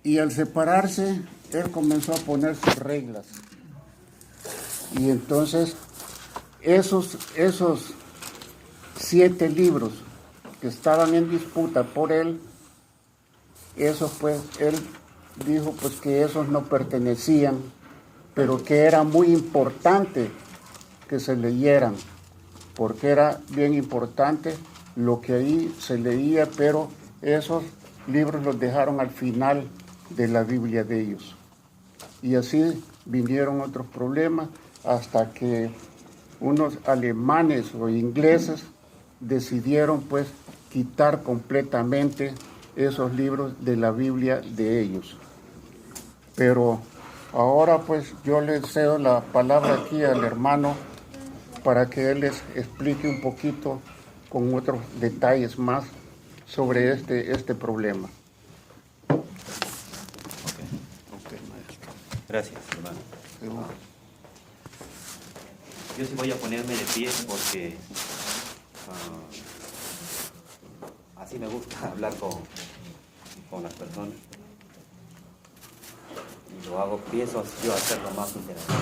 Y al separarse, él comenzó a poner sus reglas. Y entonces, esos 7 libros que estaban en disputa por él, esos pues, él dijo pues que esos no pertenecían, pero que era muy importante que se leyeran, porque era bien importante lo que ahí se leía, pero esos libros los dejaron al final de la Biblia de ellos. Y así vinieron otros problemas hasta que unos alemanes o ingleses decidieron pues quitar completamente esos libros de la Biblia de ellos. Pero ahora pues yo le cedo la palabra aquí al hermano para que él les explique un poquito con otros detalles más sobre este problema. Gracias, hermano. Yo sí voy a ponerme de pie porque así me gusta hablar con las personas. Y lo hago, pienso yo hacerlo más interactivo.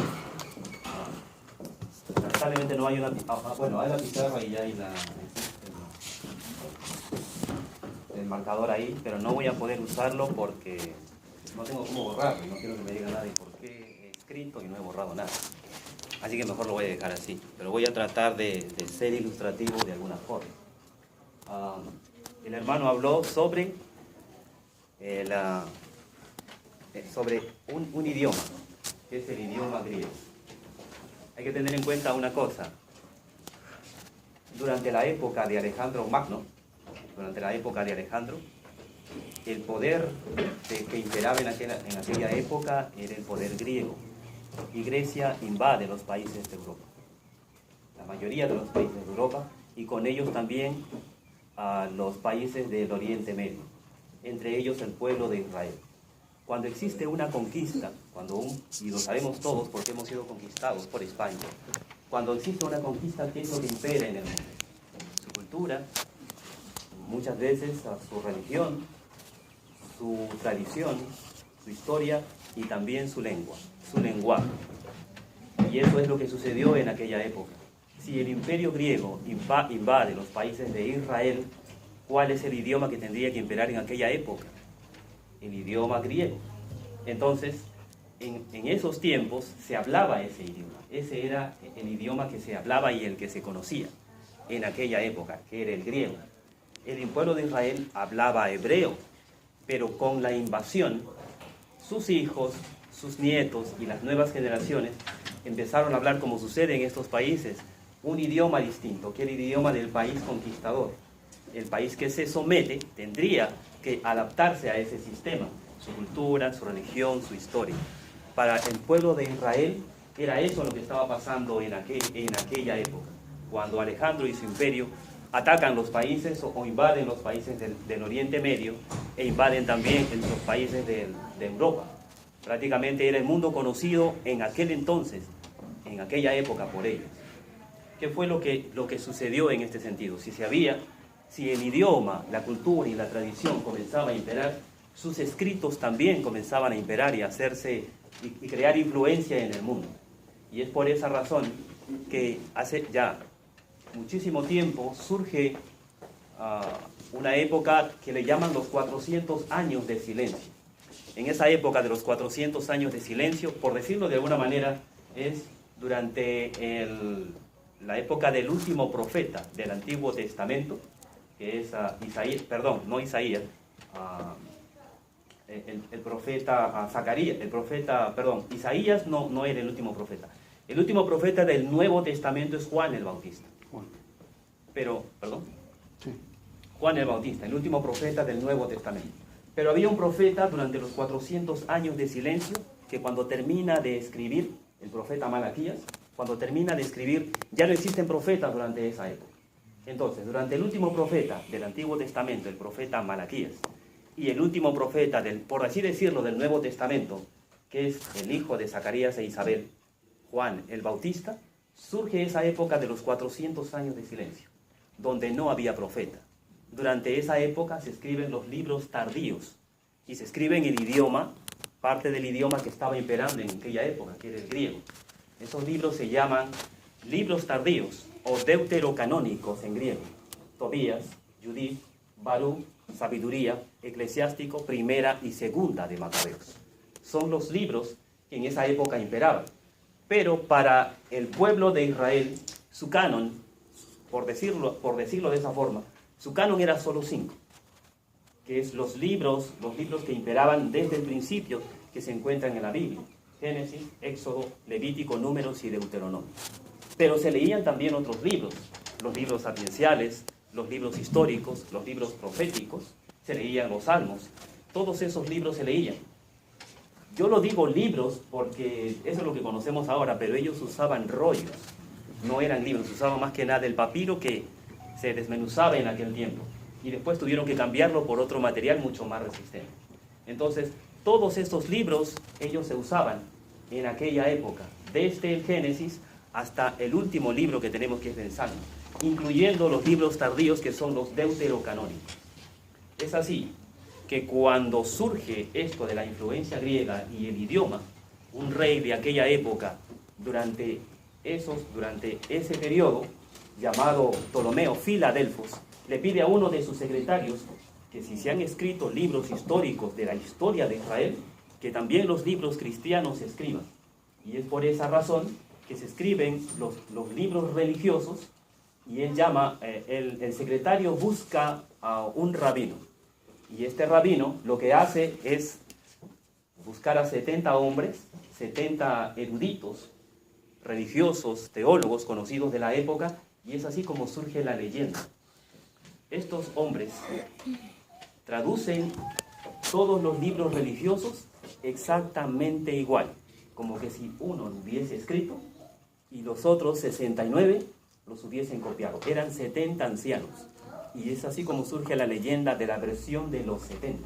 Lamentablemente no hay una... bueno, hay la pizarra y ya hay el marcador ahí, pero no voy a poder usarlo porque no tengo cómo borrarlo. No quiero que me diga nadie por qué he escrito y no he borrado nada. Así que mejor lo voy a dejar así. Pero voy a tratar de ser ilustrativo de alguna forma. El hermano habló sobre, sobre un idioma, que es el idioma griego. Hay que tener en cuenta una cosa. Durante la época de Alejandro Magno, el poder que imperaba en aquella época era el poder griego. Y Grecia invade los países de Europa, la mayoría de los países de Europa, y con ellos también a los países del Oriente Medio, entre ellos el pueblo de Israel. Cuando existe una conquista, y lo sabemos todos porque hemos sido conquistados por España, cuando existe una conquista, ¿qué es lo que impera en el mundo? Su cultura, muchas veces su religión, su tradición, su historia y también su lengua, su lenguaje. Y eso es lo que sucedió en aquella época. Si el imperio griego invade los países de Israel, ¿cuál es el idioma que tendría que imperar en aquella época? El idioma griego. Entonces, en esos tiempos se hablaba ese idioma. Ese era el idioma que se hablaba y el que se conocía en aquella época, que era el griego. El pueblo de Israel hablaba hebreo, pero con la invasión, sus hijos, sus nietos y las nuevas generaciones empezaron a hablar, como sucede en estos países, un idioma distinto, que es el idioma del país conquistador. El país que se somete tendría que adaptarse a ese sistema, su cultura, su religión, su historia. Para el pueblo de Israel era eso lo que estaba pasando en aquella época, cuando Alejandro y su imperio atacan los países o invaden los países del Oriente Medio e invaden también los países de Europa. Prácticamente era el mundo conocido en aquel entonces, en aquella época por ellos. ¿Qué fue lo que sucedió en este sentido? Si el idioma, la cultura y la tradición comenzaba a imperar, sus escritos también comenzaban a imperar y a hacerse y crear influencia en el mundo. Y es por esa razón que hace ya muchísimo tiempo surge una época que le llaman los 400 años de silencio. En esa época de los 400 años de silencio, por decirlo de alguna manera, es durante la época del último profeta del Antiguo Testamento, que es Isaías, perdón, no Isaías, el profeta Zacarías, Isaías no era el último profeta. El último profeta del Nuevo Testamento es Juan el Bautista. Juan el Bautista, el último profeta del Nuevo Testamento. Pero había un profeta durante los 400 años de silencio que cuando termina de escribir, el profeta Malaquías, cuando termina de escribir, ya no existen profetas durante esa época. Entonces, durante el último profeta del Antiguo Testamento, el profeta Malaquías, y el último profeta, por así decirlo, del Nuevo Testamento, que es el hijo de Zacarías e Isabel, Juan el Bautista, surge esa época de los 400 años de silencio, donde no había profeta. Durante esa época se escriben los libros tardíos, y se escribe en el idioma, parte del idioma que estaba imperando en aquella época, que era el griego. Esos libros se llaman libros tardíos o deuterocanónicos en griego. Tobías, Judith, Baruch, Sabiduría, Eclesiástico, Primera y Segunda de Macabeos. Son los libros que en esa época imperaban. Pero para el pueblo de Israel, su canon, por decirlo de esa forma, su canon era solo 5, que es los libros que imperaban desde el principio que se encuentran en la Biblia: Génesis, Éxodo, Levítico, Números y Deuteronomio. Pero se leían también otros libros, los libros sapienciales, los libros históricos, los libros proféticos, se leían los salmos, todos esos libros se leían. Yo lo digo libros porque eso es lo que conocemos ahora, pero ellos usaban rollos, no eran libros, usaban más que nada el papiro que se desmenuzaba en aquel tiempo, y después tuvieron que cambiarlo por otro material mucho más resistente. Entonces, todos estos libros ellos se usaban en aquella época, desde el Génesis hasta el último libro que tenemos, que es el Salmo, incluyendo los libros tardíos que son los deuterocanónicos. Es así que cuando surge esto de la influencia griega y el idioma, un rey de aquella época, durante ese periodo, llamado Ptolomeo Filadelfos, le pide a uno de sus secretarios que si se han escrito libros históricos de la historia de Israel, que también los libros cristianos se escriban. Y es por esa razón que se escriben los libros religiosos, y él llama, el secretario busca a un rabino. Y este rabino lo que hace es buscar a 70 hombres, 70 eruditos, religiosos, teólogos conocidos de la época, y es así como surge la leyenda. Estos hombres traducen todos los libros religiosos exactamente igual, como que si uno lo hubiese escrito y los otros 69 los hubiesen copiado. Eran 70 ancianos. Y es así como surge la leyenda de la versión de los 70,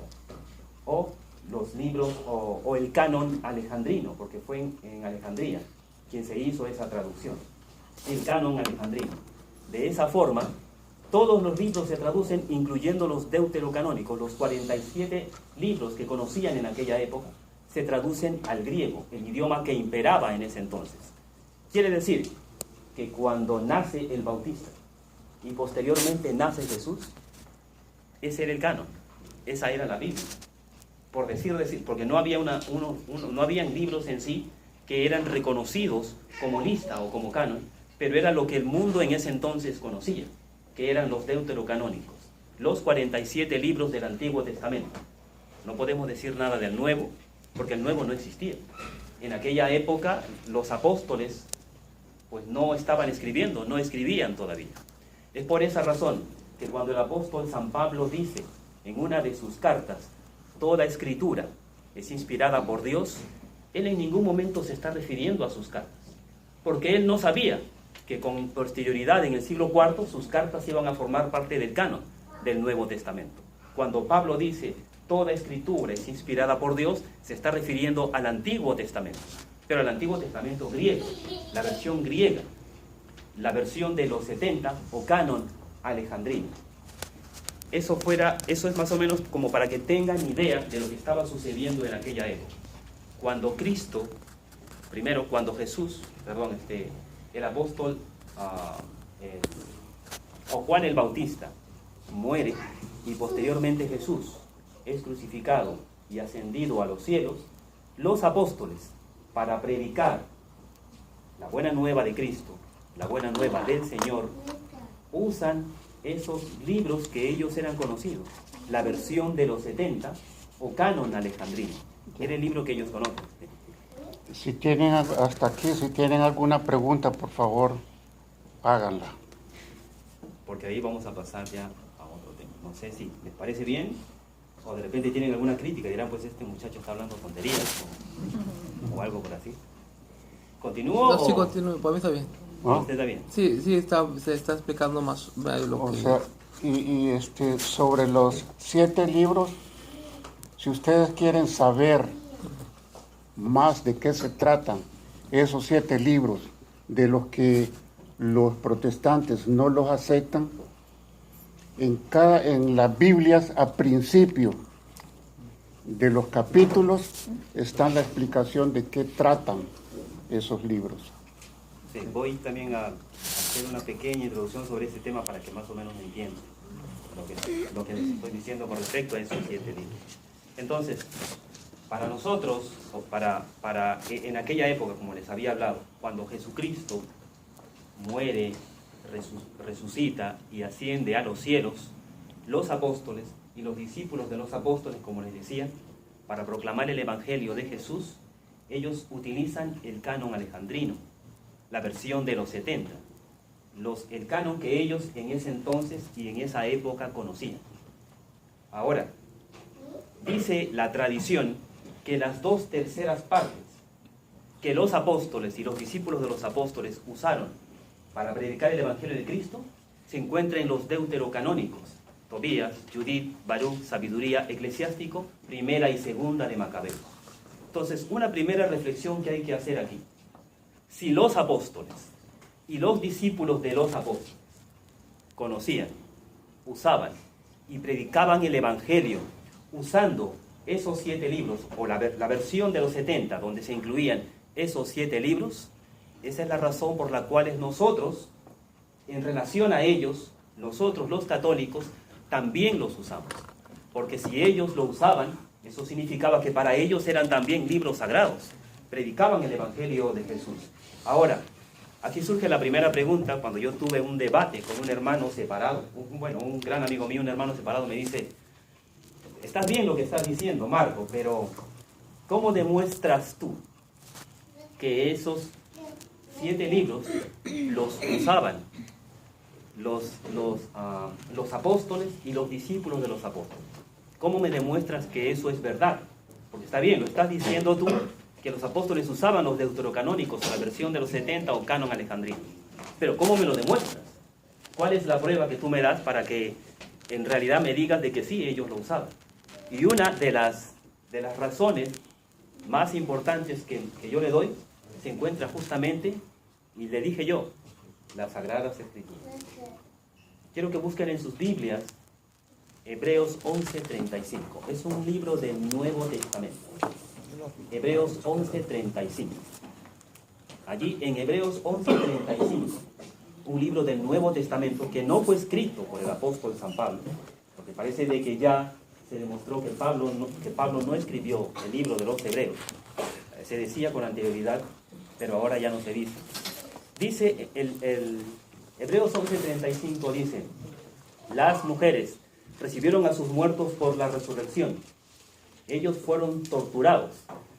o los libros, o el canon alejandrino, porque fue en Alejandría quien se hizo esa traducción, el canon alejandrino. De esa forma, todos los libros se traducen, incluyendo los deuterocanónicos, los 47 libros que conocían en aquella época, se traducen al griego, el idioma que imperaba en ese entonces. Quiere decir que cuando nace el Bautista, y posteriormente nace Jesús, ese era el canon, esa era la Biblia, por decir, porque no había no habían libros en sí que eran reconocidos como lista o como canon, pero era lo que el mundo en ese entonces conocía, que eran los deuterocanónicos, los 47 libros del Antiguo Testamento. No podemos decir nada del Nuevo, porque el Nuevo no existía. En aquella época los apóstoles pues no estaban escribiendo, no escribían todavía. Es por esa razón que cuando el apóstol San Pablo dice en una de sus cartas, toda escritura es inspirada por Dios, él en ningún momento se está refiriendo a sus cartas, porque él no sabía que con posterioridad en el siglo IV sus cartas iban a formar parte del canon del Nuevo Testamento. Cuando Pablo dice toda escritura es inspirada por Dios, se está refiriendo al Antiguo Testamento, pero al Antiguo Testamento griego, la versión griega, la versión de los 70 o canon alejandrino. Eso es más o menos como para que tengan idea de lo que estaba sucediendo en aquella época. Cuando el apóstol o Juan el Bautista muere y posteriormente Jesús es crucificado y ascendido a los cielos, los apóstoles, para predicar la buena nueva de Cristo, la buena nueva del Señor, usan esos libros que ellos eran conocidos, la versión de los 70 o canon alejandrino, era el libro que ellos conocen. Si tienen hasta aquí, si tienen alguna pregunta, por favor, háganla. Porque ahí vamos a pasar ya a otro tema. No sé si les parece bien, o de repente tienen alguna crítica, dirán, pues este muchacho está hablando tonterías, o algo por así. ¿Continúo? No, sí, continúo, para mí está bien. ¿No? ¿Usted está bien? Sí, se está explicando más lo que... O sea, sobre los 7 libros, si ustedes quieren saber más de qué se tratan esos 7 libros, de los que los protestantes no los aceptan, en las Biblias, a principio de los capítulos está la explicación de qué tratan esos libros. Sí, voy también a hacer una pequeña introducción sobre este tema para que más o menos entiendan lo que les estoy diciendo con respecto a esos 7 libros. Entonces, para nosotros, o en aquella época, como les había hablado, cuando Jesucristo muere, resucita y asciende a los cielos, los apóstoles y los discípulos de los apóstoles, como les decía, para proclamar el Evangelio de Jesús, ellos utilizan el canon alejandrino, la versión de los 70, el canon que ellos en ese entonces y en esa época conocían. Ahora, dice la tradición que las 2/3 partes que los apóstoles y los discípulos de los apóstoles usaron para predicar el Evangelio de Cristo se encuentra en los deuterocanónicos, Tobías, Judith, Baruch, Sabiduría, Eclesiástico, Primera y Segunda de Macabeos. Entonces, una primera reflexión que hay que hacer aquí. Si los apóstoles y los discípulos de los apóstoles conocían, usaban y predicaban el Evangelio usando esos 7 libros, o la versión de los 70, donde se incluían esos 7 libros, esa es la razón por la cual nosotros, en relación a ellos, nosotros los católicos, también los usamos. Porque si ellos lo usaban, eso significaba que para ellos eran también libros sagrados, predicaban el Evangelio de Jesús. Ahora, aquí surge la primera pregunta, cuando yo tuve un debate con un hermano separado, un gran amigo mío, un hermano separado, me dice: estás bien lo que estás diciendo, Marco, pero ¿cómo demuestras tú que esos 7 libros los usaban los apóstoles y los discípulos de los apóstoles? ¿Cómo me demuestras que eso es verdad? Porque está bien, lo estás diciendo tú, que los apóstoles usaban los deuterocanónicos, o la versión de los 70 o canon alejandrino. Pero ¿cómo me lo demuestras? ¿Cuál es la prueba que tú me das para que en realidad me digas de que sí, ellos lo usaban? Y una de las razones más importantes que yo le doy se encuentra justamente, y le dije yo, las Sagradas Escrituras. Quiero que busquen en sus Biblias Hebreos 11:35. Es un libro del Nuevo Testamento. Hebreos 11:35. Allí en Hebreos 11:35, un libro del Nuevo Testamento que no fue escrito por el apóstol San Pablo, porque parece de que ya se demostró que Pablo no escribió el libro de los Hebreos. Se decía con anterioridad, pero ahora ya no se dice. Dice el Hebreos 11:35, dice: las mujeres recibieron a sus muertos por la resurrección. Ellos fueron torturados,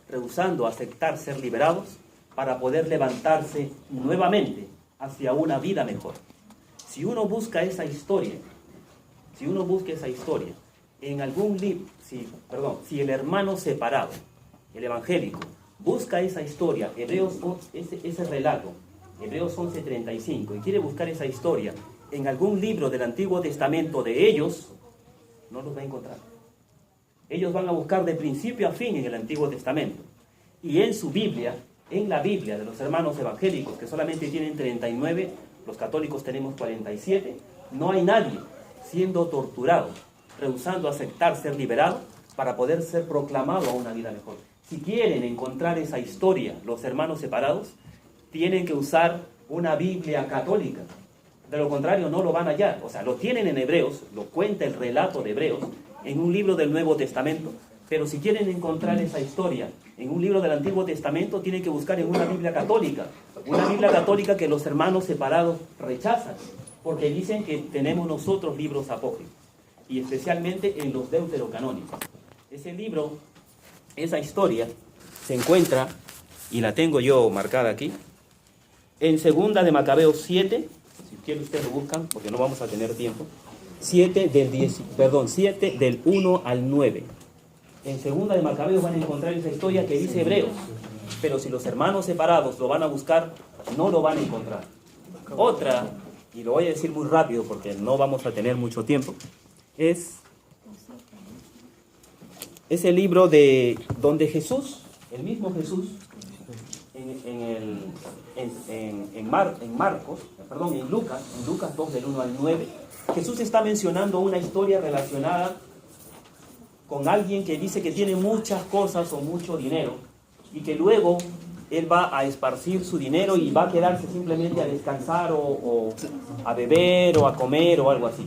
rehusando aceptar ser liberados para poder levantarse nuevamente hacia una vida mejor. Si uno busca esa historia, en algún libro, si el hermano separado, el evangélico, busca esa historia, ese relato, Hebreos 11:35, y quiere buscar esa historia en algún libro del Antiguo Testamento de ellos, no los va a encontrar. Ellos van a buscar de principio a fin en el Antiguo Testamento. Y en su Biblia, en la Biblia de los hermanos evangélicos, que solamente tienen 39, los católicos tenemos 47, no hay nadie siendo torturado, rehusando aceptar ser liberado para poder ser proclamado a una vida mejor. Si quieren encontrar esa historia, los hermanos separados, tienen que usar una Biblia católica. De lo contrario, no lo van a hallar. O sea, lo tienen en Hebreos, lo cuenta el relato de Hebreos, en un libro del Nuevo Testamento, pero si quieren encontrar esa historia en un libro del Antiguo Testamento, tienen que buscar en una Biblia católica que los hermanos separados rechazan, porque dicen que tenemos nosotros libros apócrifos, y especialmente en los deuterocanónicos. Ese libro, esa historia, se encuentra, y la tengo yo marcada aquí, en Segunda de Macabeos 7, si quieren ustedes lo buscan, porque no vamos a tener tiempo, 7 del 1 al 9. En Segunda de Macabeos van a encontrar esa historia que dice Hebreos, pero si los hermanos separados lo van a buscar, no lo van a encontrar. Otra, y lo voy a decir muy rápido porque no vamos a tener mucho tiempo, es ese libro de donde Jesús, el mismo Jesús, en Lucas 2 del 1 al 9, Jesús está mencionando una historia relacionada con alguien que dice que tiene muchas cosas o mucho dinero y que luego él va a esparcir su dinero y va a quedarse simplemente a descansar o a beber o a comer o algo así.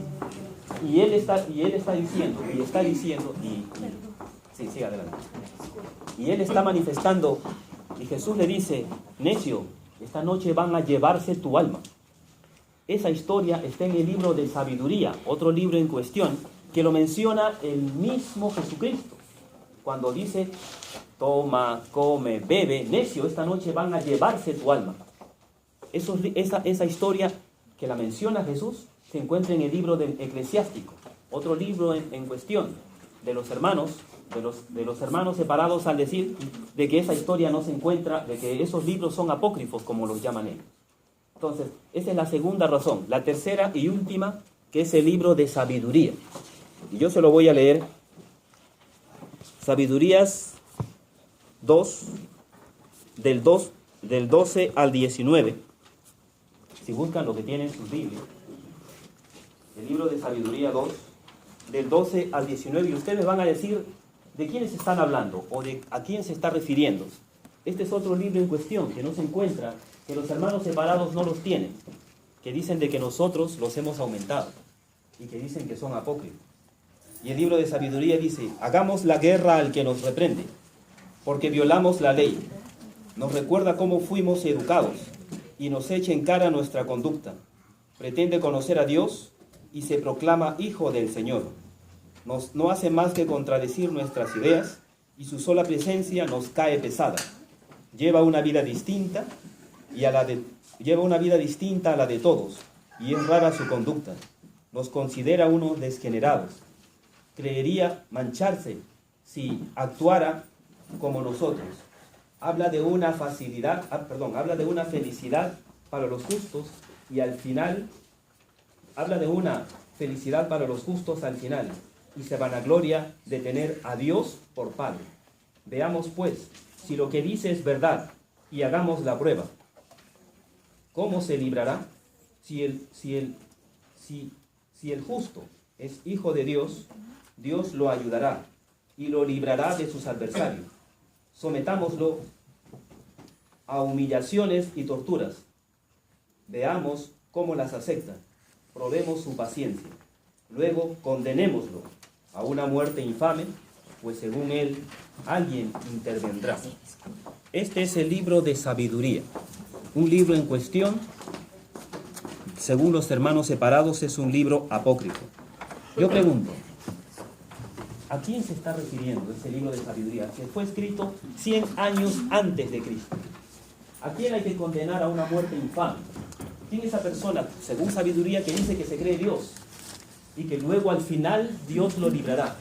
Y él está diciendo, sí, siga adelante. Y él está manifestando, y Jesús le dice, necio, esta noche van a llevarse tu alma. Esa historia está en el libro de Sabiduría, otro libro en cuestión, que lo menciona el mismo Jesucristo. Cuando dice, toma, come, bebe, necio, esta noche van a llevarse tu alma. Esa historia que la menciona Jesús se encuentra en el libro del Eclesiástico, otro libro en cuestión de los hermanos, de los hermanos separados, al decir de que esa historia no se encuentra, de que esos libros son apócrifos, como los llaman ellos. Entonces, esa es la segunda razón. La tercera y última, que es el libro de Sabiduría. Y yo se lo voy a leer. Sabidurías 2, del 12 al 19. Si buscan lo que tienen sus Biblias. El libro de Sabiduría 2, del 12 al 19. Y ustedes van a decir de quiénes están hablando o de a quién se está refiriendo. Este es otro libro en cuestión que no se encuentra, que los hermanos separados no los tienen, que dicen de que nosotros los hemos aumentado y que dicen que son apócrifos. Y el libro de Sabiduría dice, hagamos la guerra al que nos reprende, porque violamos la ley. Nos recuerda cómo fuimos educados y nos echa en cara nuestra conducta. Pretende conocer a Dios y se proclama hijo del Señor. No hace más que contradecir nuestras ideas y su sola presencia nos cae pesada. Lleva una vida distinta a la de todos y es rara su conducta. Nos considera unos desgenerados. Creería mancharse si actuara como nosotros. Habla de una felicidad para los justos y al final y se vanagloria de tener a Dios por Padre. Veamos pues si lo que dice es verdad y hagamos la prueba. ¿Cómo se librará? Si el justo es hijo de Dios, Dios lo ayudará y lo librará de sus adversarios. Sometámoslo a humillaciones y torturas. Veamos cómo las acepta. Probemos su paciencia. Luego condenémoslo a una muerte infame, pues según él, alguien intervendrá. Este es el libro de Sabiduría. Un libro en cuestión, según los hermanos separados, es un libro apócrifo. Yo pregunto, ¿a quién se está refiriendo este libro de Sabiduría? Que fue escrito 100 años antes de Cristo. ¿A quién hay que condenar a una muerte infame? ¿Quién es esa persona, según Sabiduría, que dice que se cree Dios y que luego al final Dios lo librará?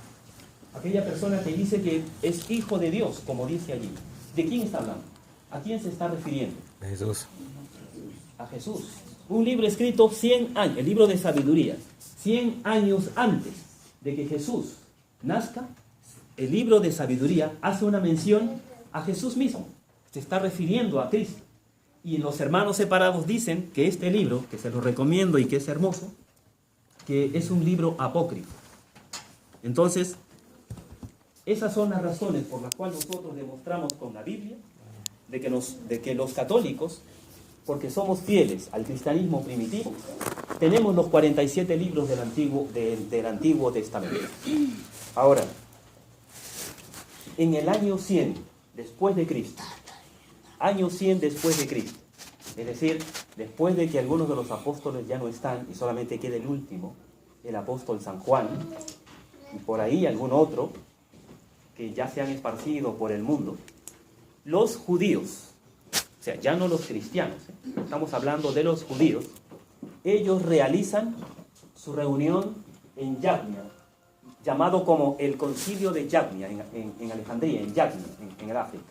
Aquella persona que dice que es hijo de Dios, como dice allí. ¿De quién está hablando? ¿A quién se está refiriendo? Jesús. A Jesús. Un libro escrito 100 años, el libro de Sabiduría, 100 años antes de que Jesús nazca. El libro de Sabiduría hace una mención a Jesús mismo. Se está refiriendo a Cristo. Y los hermanos separados dicen que este libro, que se lo recomiendo y que es hermoso, que es un libro apócrifo. Entonces, esas son las razones por las cuales nosotros demostramos con la Biblia de que los católicos, porque somos fieles al cristianismo primitivo, tenemos los 47 libros del Antiguo Testamento. Ahora, en el año 100 después de Cristo, es decir, después de que algunos de los apóstoles ya no están y solamente queda el último, el apóstol San Juan, y por ahí algún otro que ya se han esparcido por el mundo, los judíos, o sea, ya no los cristianos, estamos hablando de los judíos, ellos realizan su reunión en Yagnia, llamado como el concilio de Yagnia, en Alejandría, en Yagnia, en el África.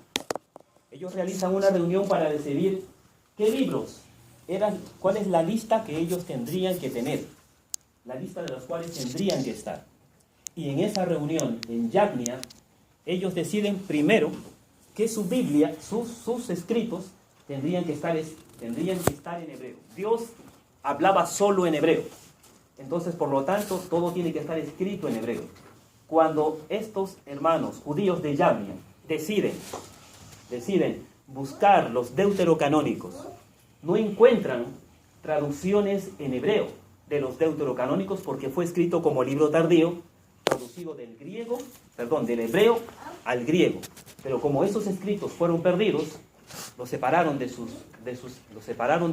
Ellos realizan una reunión para decidir qué libros cuál es la lista que ellos tendrían que tener, la lista de los cuales tendrían que estar. Y en esa reunión en Yagnia, ellos deciden primero que su Biblia, sus escritos, tendrían que estar en hebreo. Dios hablaba solo en hebreo. Entonces, por lo tanto, todo tiene que estar escrito en hebreo. cuando estos hermanos judíos de Yamnia deciden buscar los deuterocanónicos, no encuentran traducciones en hebreo de los deuterocanónicos porque fue escrito como libro tardío, traducido del hebreo al griego. Pero como esos escritos fueron perdidos, los separaron de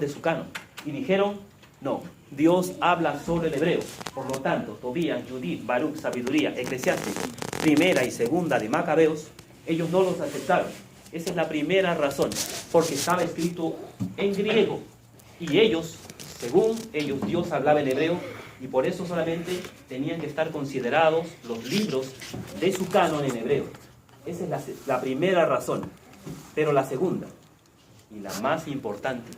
su canon y dijeron: no, Dios habla solo el hebreo. Por lo tanto, Tobías, Judith, Baruch, Sabiduría, Eclesiásticos, Primera y Segunda de Macabeos, ellos no los aceptaron. Esa es la primera razón, porque estaba escrito en griego y ellos, según ellos, Dios hablaba en hebreo y por eso solamente tenían que estar considerados los libros de su canon en hebreo. Esa es la primera razón. Pero la segunda y la más importante,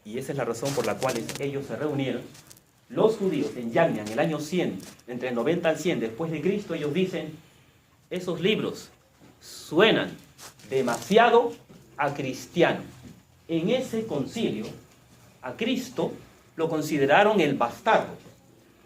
y esa es la razón por la cual ellos se reunieron, los judíos en Yamnia en el año 100, entre el 90 al 100 después de Cristo, ellos dicen: esos libros suenan demasiado a cristiano. En ese concilio, a Cristo lo consideraron el bastardo.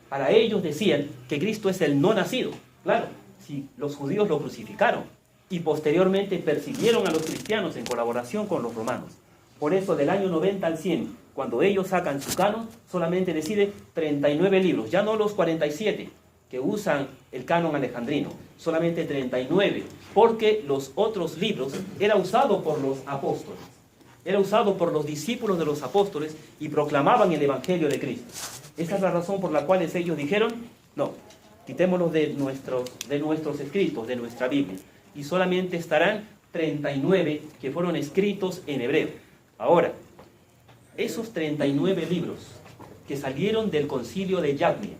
Para ellos decían que Cristo es el no nacido. Claro, si los judíos lo crucificaron y posteriormente persiguieron a los cristianos en colaboración con los romanos. Por eso, del año 90 al 100, cuando ellos sacan su canon, solamente decide 39 libros, ya no los 47 que usan el canon alejandrino, solamente 39, porque los otros libros era usado por los apóstoles, era usado por los discípulos de los apóstoles y proclamaban el evangelio de Cristo. Esa es la razón por la cual ellos dijeron: no, quitémoslos de nuestros escritos, de nuestra Biblia, y solamente estarán 39 que fueron escritos en hebreo. Ahora, esos 39 libros que salieron del concilio de Yamnia,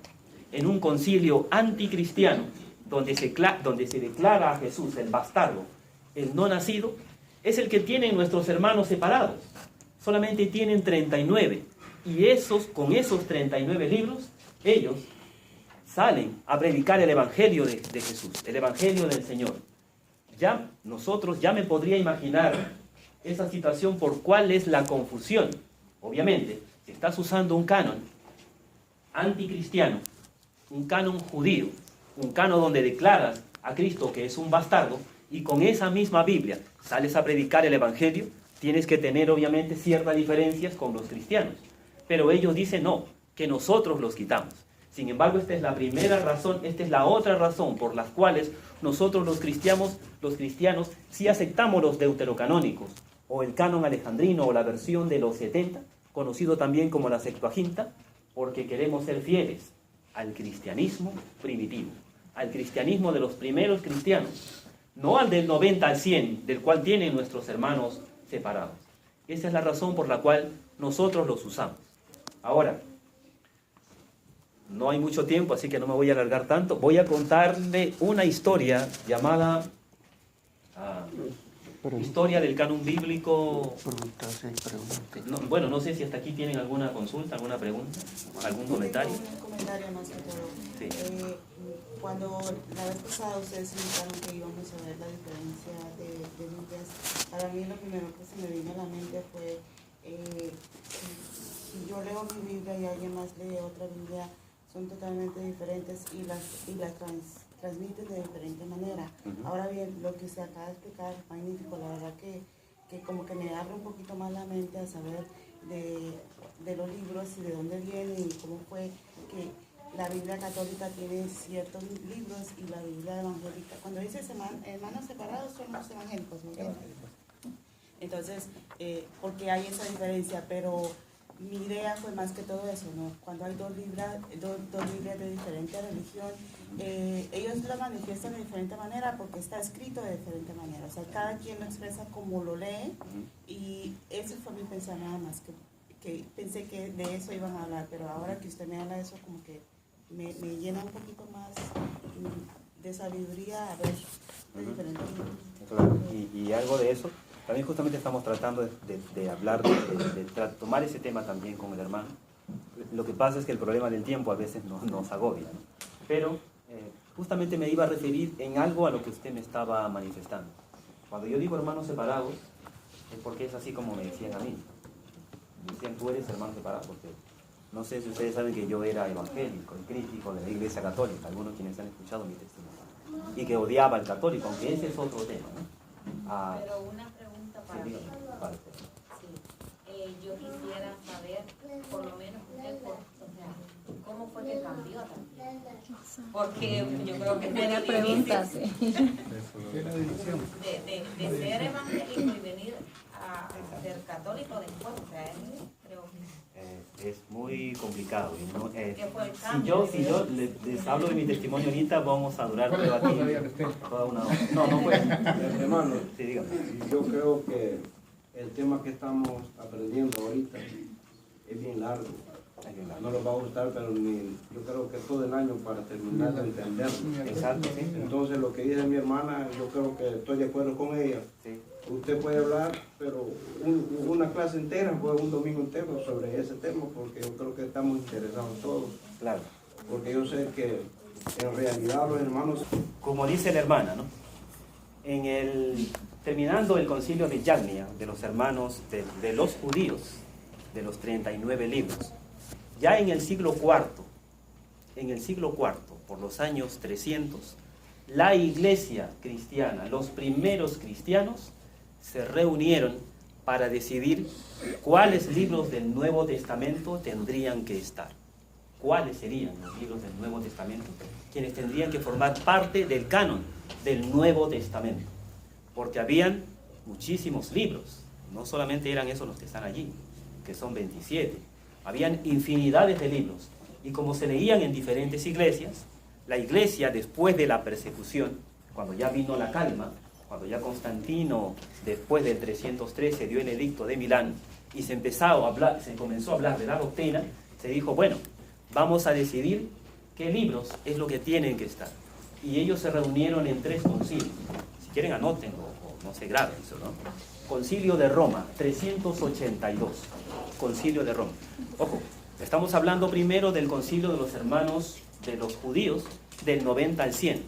en un concilio anticristiano, donde se declara a Jesús el bastardo, el no nacido, es el que tienen nuestros hermanos separados. Solamente tienen 39. Y con esos 39 libros, ellos salen a predicar el evangelio de Jesús, el evangelio del Señor. Ya me podría imaginar esa situación por cuál es la confusión. Obviamente, si estás usando un canon anticristiano, un canon judío, un canon donde declaras a Cristo que es un bastardo, y con esa misma Biblia sales a predicar el evangelio, tienes que tener obviamente ciertas diferencias con los cristianos. Pero ellos dicen no, que nosotros los quitamos. Sin embargo, esta es la primera razón, esta es la otra razón por las cuales nosotros los cristianos sí aceptamos los deuterocanónicos, o el canon alejandrino, o la versión de los 70, conocido también como la Septuaginta, porque queremos ser fieles al cristianismo primitivo, al cristianismo de los primeros cristianos, no al del 90 al 100, del cual tienen nuestros hermanos separados. Esa es la razón por la cual nosotros los usamos. Ahora, no hay mucho tiempo, así que no me voy a alargar tanto. Voy a contarle una historia llamada Historia del canon bíblico. Bueno, no sé si hasta aquí tienen alguna consulta, alguna pregunta, algún comentario. Un comentario más que todo. Sí. Cuando la vez pasada ustedes indicaron que íbamos a ver la diferencia de Biblias, para mí lo primero que se me vino a la mente fue si yo leo mi Biblia y alguien más lee otra Biblia, son totalmente diferentes y las transmiten de diferente manera. Ahora bien, lo que usted acaba de explicar es magnífico, la verdad que como que me abre un poquito más la mente a saber de los libros y de dónde vienen y cómo fue que la Biblia católica tiene ciertos libros y la Biblia evangélica. Cuando dice hermanos separados son los evangélicos, ¿me entiendes? Entonces, porque hay esa diferencia, pero mi idea fue más que todo eso, ¿no? Cuando hay dos Biblias de diferente religión, ellos lo manifiestan de diferente manera porque está escrito de diferente manera. O sea, cada quien lo expresa como lo lee y eso fue mi pensamiento nada más, que pensé que de eso iban a hablar, pero ahora que usted me habla de eso, como que me llena un poquito más de sabiduría a ver de diferentes Claro. Y algo de eso. También justamente estamos tratando de hablar, de tomar ese tema también con el hermano. Lo que pasa es que el problema del tiempo a veces nos agobia, ¿no? Pero justamente me iba a referir en algo a lo que usted me estaba manifestando. Cuando yo digo hermanos separados, es porque es así como me decían a mí. Me decían, tú eres hermano separado, porque No sé si ustedes saben que yo era evangélico y crítico de la Iglesia Católica, algunos quienes han escuchado mi testimonio, y que odiaba al católico, aunque ese es otro tema, ¿no? Pero una pregunta para Sí, ti. dígame, vale. Sí. Yo quisiera saber, por lo menos, usted, o sea, cómo fue que cambió también. Porque yo creo que Buena fue pregunta, difícil sí. de ser evangélico y venir a ser católico después. O sea, creo que Es muy complicado. ¿No? ¿Qué fue el Si cambio? yo les hablo de mi testimonio ahorita, vamos a durar creo, aquí toda una hora. No, no puede. Hermano, Sí, dígame. yo creo que el tema que estamos aprendiendo ahorita es bien largo. No nos va a gustar, pero yo creo que todo el año para terminar de entenderlo. Exacto, sí. Entonces, lo que dice mi hermana, yo creo que estoy de acuerdo con ella. Sí. Usted puede hablar, pero una clase entera, fue un domingo entero sobre ese tema, porque yo creo que estamos interesados todos. Claro. Porque yo sé que en realidad los hermanos... Como dice la hermana, ¿no? Terminando el concilio de Yagnia, de los hermanos de los judíos, de los 39 libros, ya en el siglo IV, por los años 300, la iglesia cristiana, los primeros cristianos, se reunieron para decidir cuáles libros del Nuevo Testamento tendrían que estar. ¿Cuáles serían los libros del Nuevo Testamento? Quienes tendrían que formar parte del canon del Nuevo Testamento. Porque habían muchísimos libros, no solamente eran esos los que están allí, que son 27. Habían infinidades de libros. Y como se leían en diferentes iglesias, la iglesia después de la persecución, cuando ya vino la calma, cuando ya Constantino, después del 313, dio el edicto de Milán, y se comenzó a hablar de la doctrina, se dijo, bueno, vamos a decidir qué libros es lo que tienen que estar. Y ellos se reunieron en 3 concilios. Si quieren anoten o no se graben eso, ¿no? Concilio de Roma, 382. Concilio de Roma. Ojo, estamos hablando primero del concilio de los hermanos de los judíos, del 90 al 100.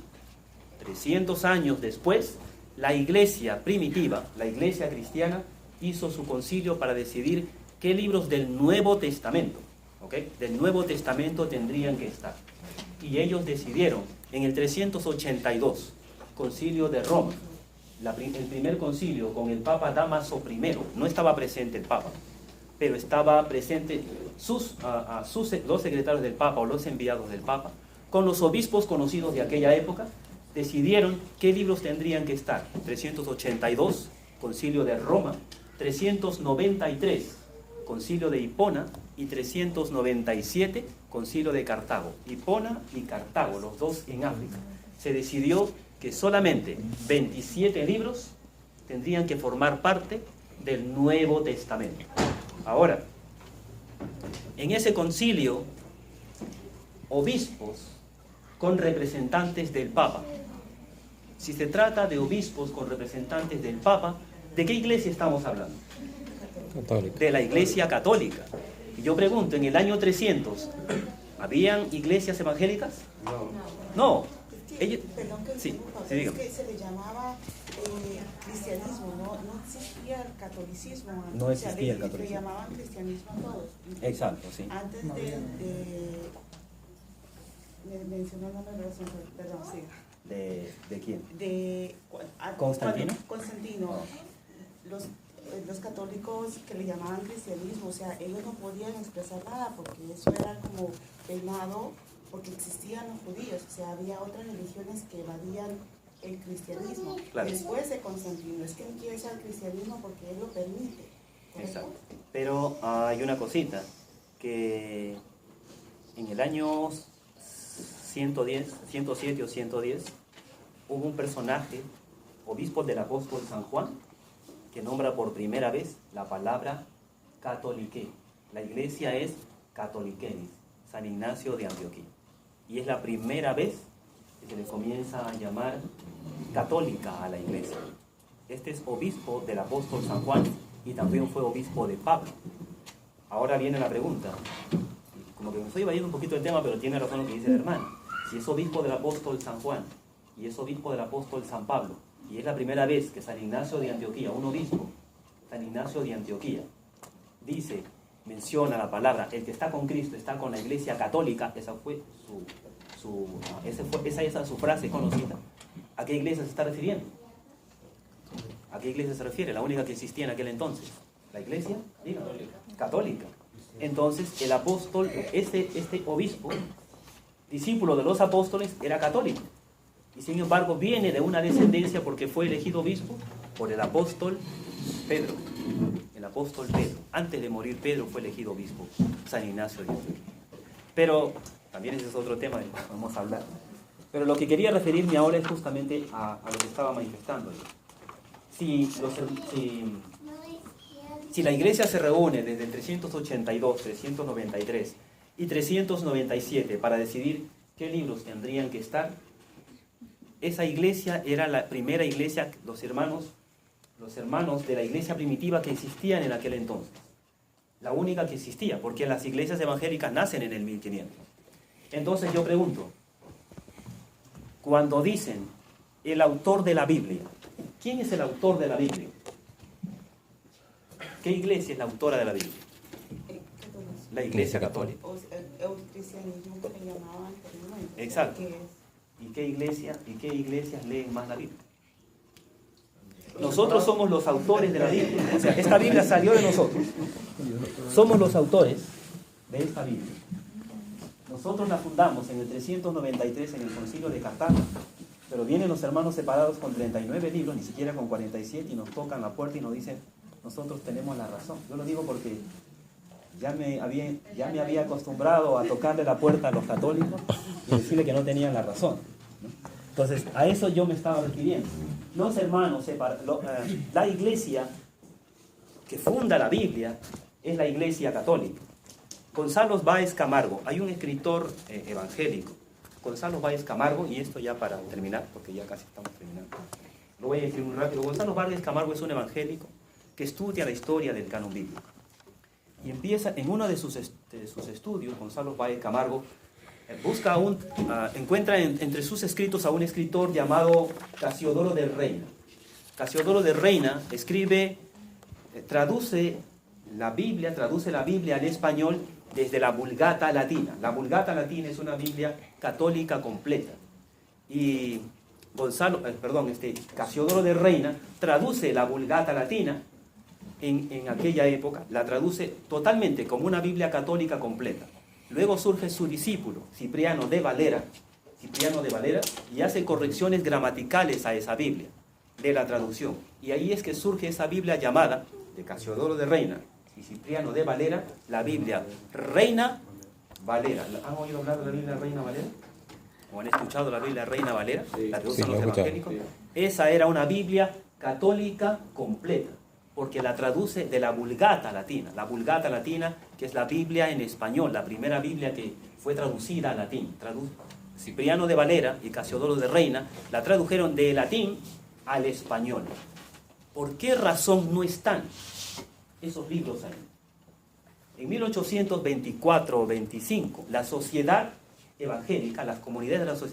300 años después, la iglesia primitiva, la iglesia cristiana, hizo su concilio para decidir qué libros del Nuevo Testamento, del Nuevo Testamento tendrían que estar. Y ellos decidieron, en el 382, concilio de Roma, el primer concilio con el Papa Dámaso I, no estaba presente el Papa, pero estaba presente los secretarios del Papa o los enviados del Papa, con los obispos conocidos de aquella época, decidieron qué libros tendrían que estar. 382, concilio de Roma, 393, concilio de Hipona, y 397, concilio de Cartago. Hipona y Cartago, los dos en África. Se decidió que solamente 27 libros tendrían que formar parte del Nuevo Testamento. Ahora, en ese concilio, obispos con representantes del Papa. Si se trata de obispos con representantes del Papa, ¿de qué iglesia estamos hablando? Católica. De la Iglesia Católica. Y yo pregunto, en el año 300, ¿habían iglesias evangélicas? No. Ellos... Perdón que Sí, interrumpa, sí, es dígame. que se le llamaba cristianismo, no existía el catolicismo. No O sea, existía el le catolicismo. llamaban cristianismo a todos. Exacto, sí. Antes mencionó el nombre de la perdón, siga. ¿De quién? ¿Constantino? ¿Constantino? Constantino. Los católicos que le llamaban cristianismo, o sea, ellos no podían expresar nada porque eso era como penado porque existían los judíos, o sea, había otras religiones que evadían el cristianismo. Claro. Después de Constantino, es que empieza el cristianismo porque él lo permite. ¿Correcto? Exacto. Pero hay una cosita, que en el año 107 o 110, hubo un personaje, obispo del apóstol San Juan, que nombra por primera vez la palabra catolique. La iglesia es catoliquenis, San Ignacio de Antioquía. Y es la primera vez que se le comienza a llamar católica a la iglesia. Este es obispo del apóstol San Juan y también fue obispo de Pablo. Ahora viene la pregunta. Como que me estoy evadiendo un poquito el tema, pero tiene razón lo que dice el hermano. Si es obispo del apóstol San Juan y es obispo del apóstol San Pablo, y es la primera vez que San Ignacio de Antioquía, un obispo, San Ignacio de Antioquía, dice menciona la palabra, el que está con Cristo está con la iglesia católica, esa fue esa es su frase conocida. ¿A qué iglesia se está refiriendo? ¿A qué iglesia se refiere? La única que existía en aquel entonces. ¿La iglesia? Diga. Católica. Entonces, el apóstol, este obispo, discípulo de los apóstoles, era católico. Y sin embargo, viene de una descendencia porque fue elegido obispo por el apóstol Pedro. El apóstol Pedro. Antes de morir, Pedro fue elegido obispo, San Ignacio de Loyola. Pero, también ese es otro tema del que vamos a hablar. Pero lo que quería referirme ahora es justamente a lo que estaba manifestando. Si la iglesia se reúne desde el 382, 393 y 397 para decidir qué libros tendrían que estar, esa iglesia era la primera iglesia, los hermanos de la iglesia primitiva que existían en aquel entonces. La única que existía, porque las iglesias evangélicas nacen en el 1500. Entonces yo pregunto, cuando dicen el autor de la Biblia, ¿quién es el autor de la Biblia? ¿Qué iglesia es la autora de la Biblia? La iglesia católica. O el cristianismo que le llamaban anteriormente. Exacto. ¿Y qué iglesias leen más la Biblia? Nosotros somos los autores de la Biblia. O sea, esta Biblia salió de nosotros. Somos los autores de esta Biblia. Nosotros la fundamos en el 393 en el Concilio de Cartago. Pero vienen los hermanos separados con 39 libros, ni siquiera con 47, y nos tocan la puerta y nos dicen, nosotros tenemos la razón. Yo lo digo porque ya me había acostumbrado a tocarle la puerta a los católicos y decirle que no tenían la razón, ¿no? Entonces, a eso yo me estaba refiriendo. Los hermanos la iglesia que funda la Biblia es la iglesia católica. Gonzalo Báez Camargo, hay un escritor evangélico, Gonzalo Báez Camargo, y esto ya para terminar, porque ya casi estamos terminando. Lo voy a decir muy rápido. Gonzalo Báez Camargo es un evangélico que estudia la historia del canon bíblico. Y empieza, en uno de sus estudios, Gonzalo Báez Camargo encuentra entre sus escritos a un escritor llamado Casiodoro de Reina. Casiodoro de Reina escribe, traduce la Biblia al español desde la Vulgata Latina. La Vulgata Latina es una Biblia católica completa. Y Casiodoro de Reina traduce la Vulgata Latina en aquella época, la traduce totalmente como una Biblia católica completa. Luego surge su discípulo, Cipriano de Valera, y hace correcciones gramaticales a esa Biblia, de la traducción. Y ahí es que surge esa Biblia llamada, de Casiodoro de Reina y Cipriano de Valera, la Biblia Reina Valera. ¿Han oído hablar de la Biblia Reina Valera? ¿O han escuchado la Biblia Reina Valera? La que usan los evangélicos. Esa era una Biblia católica completa, porque la traduce de la Vulgata Latina. La Vulgata Latina, que es la Biblia en español, la primera Biblia que fue traducida al latín. Cipriano de Valera y Casiodoro de Reina la tradujeron de latín al español. ¿Por qué razón no están esos libros ahí? En 1824 o 25, la sociedad evangélica, las comunidades de la sociedad